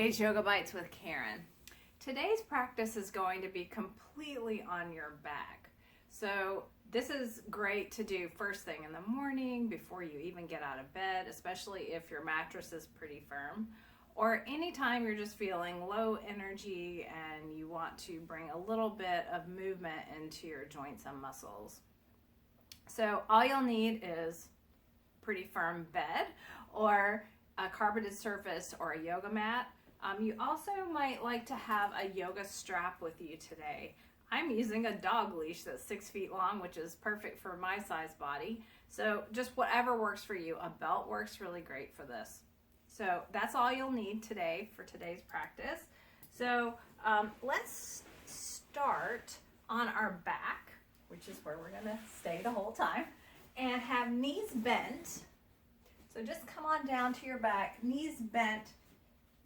today's Yoga Bites with Karen. Today's practice is going to be completely on your back. So this is great to do first thing in the morning before you even get out of bed, especially if your mattress is pretty firm, or anytime you're just feeling low energy and you want to bring a little bit of movement into your joints and muscles. So all you'll need is pretty firm bed or a carpeted surface or a yoga mat. You also might like to have a yoga strap with you today. I'm using a dog leash that's 6 feet long, which is perfect for my size body. So just whatever works for you. A belt works really great for this. So that's all you'll need today for today's practice. So let's start on our back, which is where we're gonna stay the whole time, and have knees bent. So just come on down to your back, knees bent,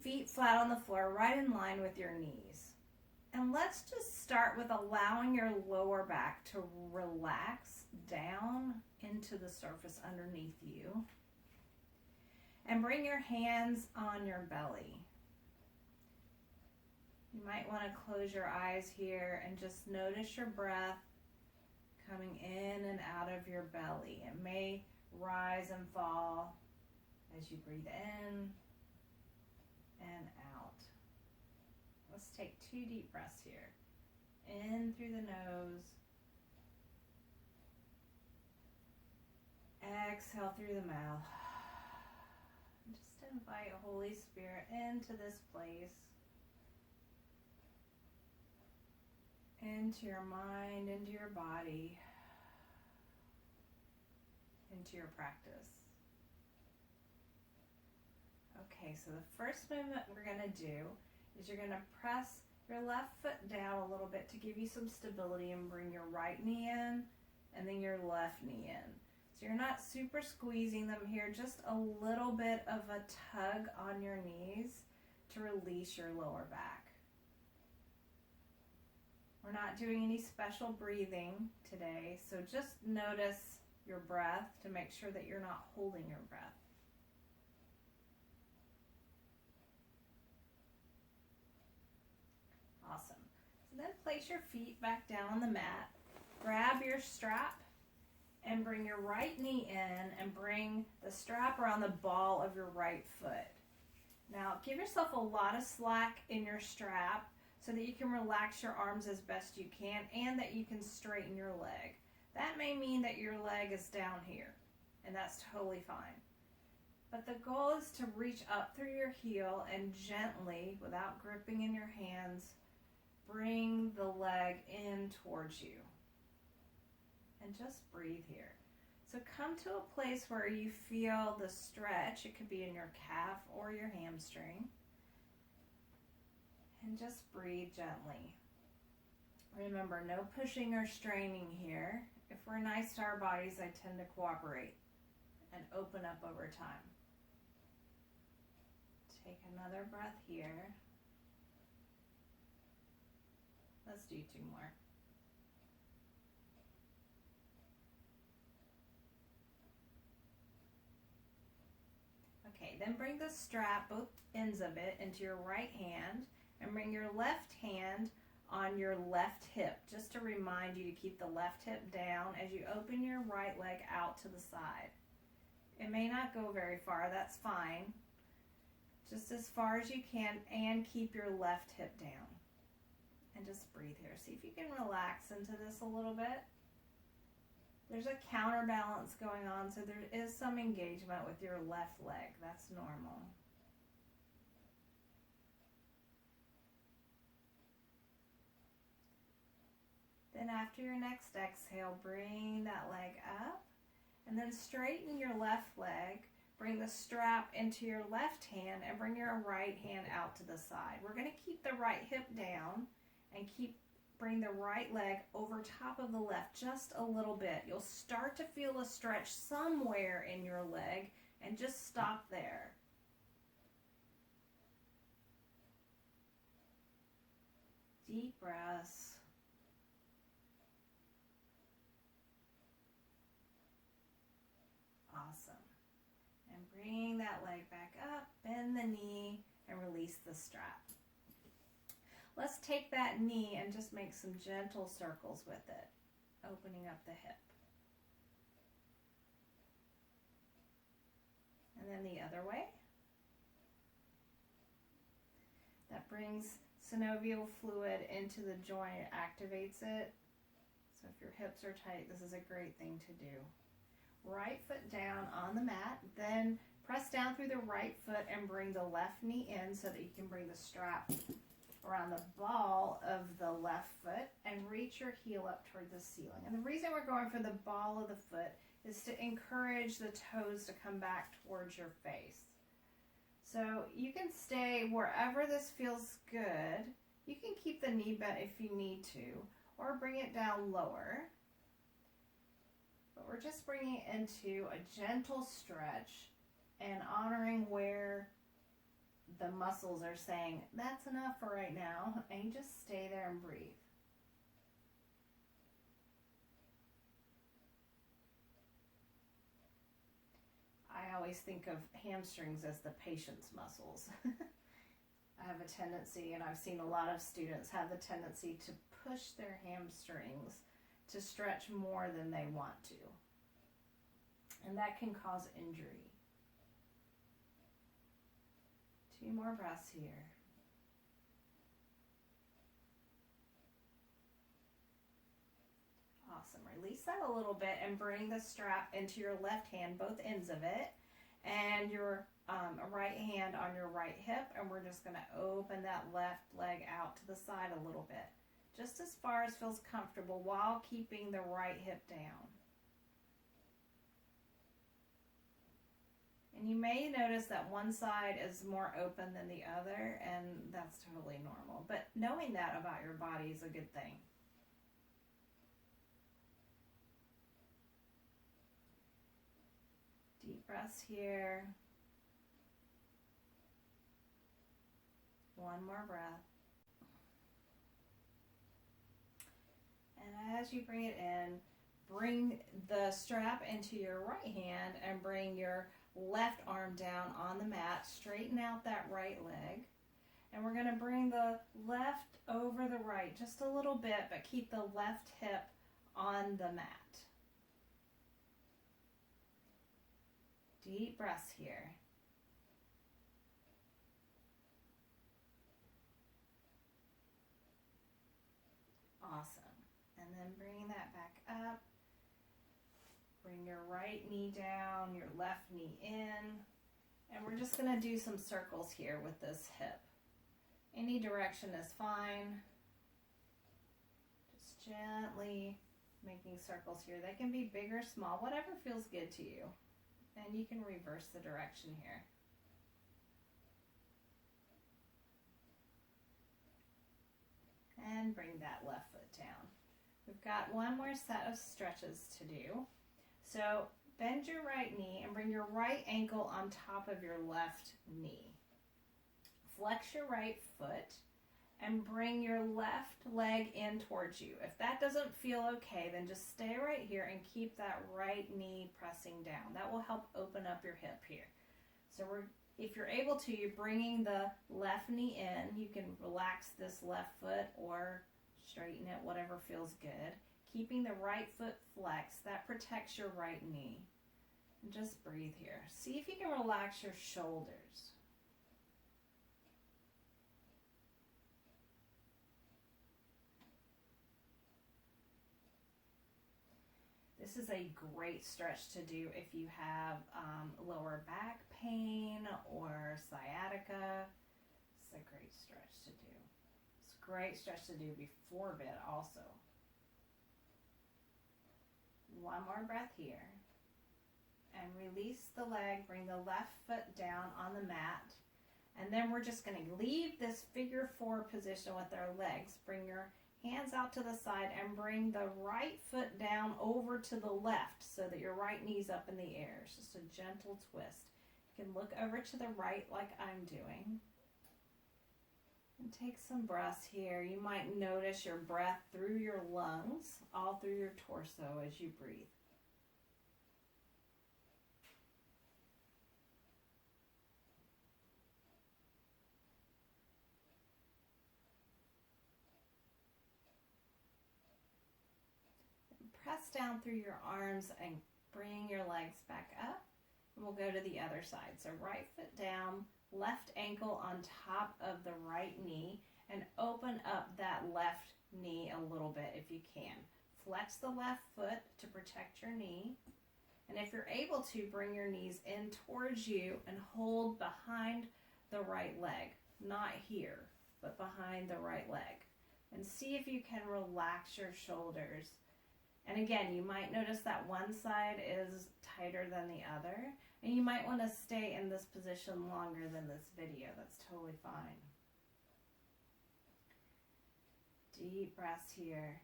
feet flat on the floor, right in line with your knees. And let's just start with allowing your lower back to relax down into the surface underneath you. And bring your hands on your belly. You might want to close your eyes here and just notice your breath coming in and out of your belly. It may rise and fall as you breathe in and out. Let's take 2 deep breaths here. In through the nose. Exhale through the mouth. Just invite Holy Spirit into this place. Into your mind, into your body, into your practice. Okay, so the first movement we're going to do is you're going to press your left foot down a little bit to give you some stability and bring your right knee in and then your left knee in. So you're not super squeezing them here, just a little bit of a tug on your knees to release your lower back. We're not doing any special breathing today, so just notice your breath to make sure that you're not holding your breath. Awesome. So then place your feet back down on the mat, grab your strap, and bring your right knee in and bring the strap around the ball of your right foot. Now give yourself a lot of slack in your strap so that you can relax your arms as best you can and that you can straighten your leg. That may mean that your leg is down here, and that's totally fine. But the goal is to reach up through your heel and gently, without gripping in your hands, bring the leg in towards you. And just breathe here. So come to a place where you feel the stretch. It could be in your calf or your hamstring. And just breathe gently. Remember, no pushing or straining here. If we're nice to our bodies, I tend to cooperate and open up over time. Take another breath here. Let's do 2 more. Okay, then bring the strap, both ends of it, into your right hand and bring your left hand on your left hip, just to remind you to keep the left hip down as you open your right leg out to the side. It may not go very far, that's fine. Just as far as you can, and keep your left hip down. And just breathe here. See if you can relax into this a little bit. There's a counterbalance going on, so there is some engagement with your left leg. That's normal. Then after your next exhale, bring that leg up and then straighten your left leg. Bring the strap into your left hand and bring your right hand out to the side. We're going to keep the right hip down and bring the right leg over top of the left just a little bit. You'll start to feel a stretch somewhere in your leg and just stop there. Deep breaths. Awesome. And bring that leg back up, bend the knee, and release the strap. Let's take that knee and just make some gentle circles with it, opening up the hip. And then the other way. That brings synovial fluid into the joint, it activates it. So if your hips are tight, this is a great thing to do. Right foot down on the mat, then press down through the right foot and bring the left knee in so that you can bring the strap around the ball of the left foot and reach your heel up toward the ceiling. And the reason we're going for the ball of the foot is to encourage the toes to come back towards your face. So you can stay wherever this feels good. You can keep the knee bent if you need to, or bring it down lower. But we're just bringing it into a gentle stretch and honoring where the muscles are saying, that's enough for right now, and you just stay there and breathe. I always think of hamstrings as the patience muscles. I have a tendency, and I've seen a lot of students have the tendency to push their hamstrings to stretch more than they want to. And that can cause injury. 2 more breaths here. Awesome. Release that a little bit and bring the strap into your left hand, both ends of it, and your right hand on your right hip, and we're just going to open that left leg out to the side a little bit, just as far as feels comfortable while keeping the right hip down. And you may notice that one side is more open than the other, and that's totally normal. But knowing that about your body is a good thing. Deep breaths here. 1 more breath. And as you bring it in, bring the strap into your right hand and bring your left arm down on the mat. Straighten out that right leg. And we're going to bring the left over the right just a little bit, but keep the left hip on the mat. Deep breaths here. Awesome. And then bring that back up. Bring your right knee down, your left knee in. And we're just going to do some circles here with this hip. Any direction is fine. Just gently making circles here. They can be big or small, whatever feels good to you. And you can reverse the direction here. And bring that left foot down. We've got 1 more set of stretches to do. So bend your right knee and bring your right ankle on top of your left knee. Flex your right foot and bring your left leg in towards you. If that doesn't feel okay, then just stay right here and keep that right knee pressing down. That will help open up your hip here. So if you're able to, you're bringing the left knee in. You can relax this left foot or straighten it, whatever feels good. Keeping the right foot flexed, that protects your right knee. And just breathe here. See if you can relax your shoulders. This is a great stretch to do if you have lower back pain or sciatica. It's a great stretch to do. It's a great stretch to do before bed also. 1 more breath here. And release the leg. Bring the left foot down on the mat. And then we're just going to leave this figure 4 position with our legs. Bring your hands out to the side and bring the right foot down over to the left so that your right knee's up in the air. It's just a gentle twist. You can look over to the right like I'm doing. And take some breaths here. You might notice your breath through your lungs, all through your torso as you breathe. down through your arms and bring your legs back up. And we'll go to the other side. So right foot down, left ankle on top of the right knee, and open up that left knee a little bit if you can. Flex the left foot to protect your knee. And if you're able to, bring your knees in towards you and hold behind the right leg. Not here, but behind the right leg. And see if you can relax your shoulders. And again, you might notice that one side is tighter than the other, and you might want to stay in this position longer than this video. That's totally fine. Deep breaths here.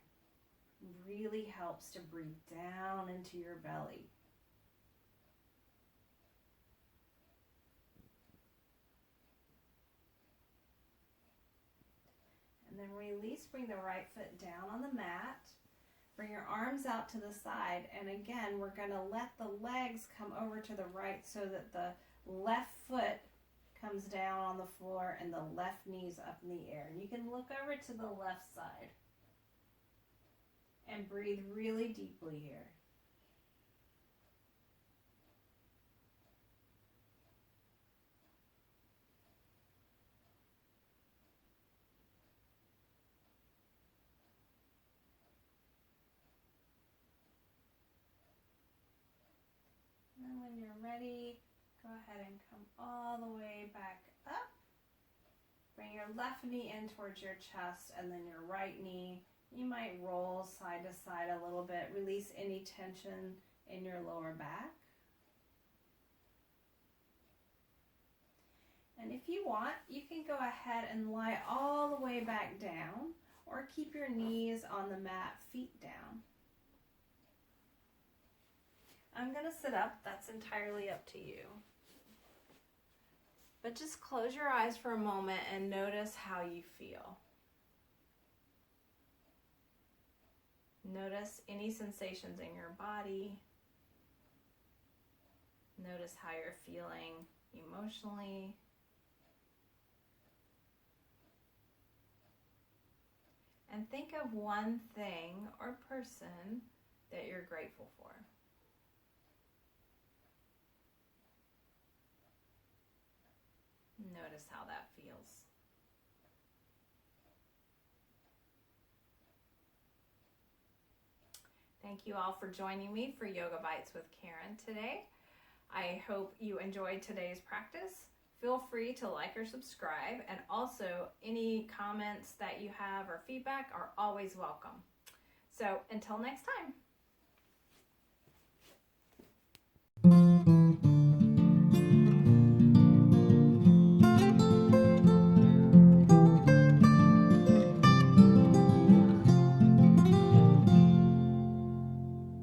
Really helps to breathe down into your belly. And then release, bring the right foot down on the mat. Bring your arms out to the side, and again, we're going to let the legs come over to the right so that the left foot comes down on the floor and the left knee's up in the air. And you can look over to the left side and breathe really deeply here. And when you're ready, go ahead and come all the way back up. Bring your left knee in towards your chest, and then your right knee, you might roll side to side a little bit. Release any tension in your lower back. And if you want, you can go ahead and lie all the way back down, or keep your knees on the mat, feet down. I'm going to sit up. That's entirely up to you. But just close your eyes for a moment and notice how you feel. Notice any sensations in your body. Notice how you're feeling emotionally. And think of one thing or person that you're grateful for. Notice how that feels. Thank you all for joining me for Yoga Bites with Karen today. I hope you enjoyed today's practice. Feel free to like or subscribe, and also any comments that you have or feedback are always welcome. So until next time.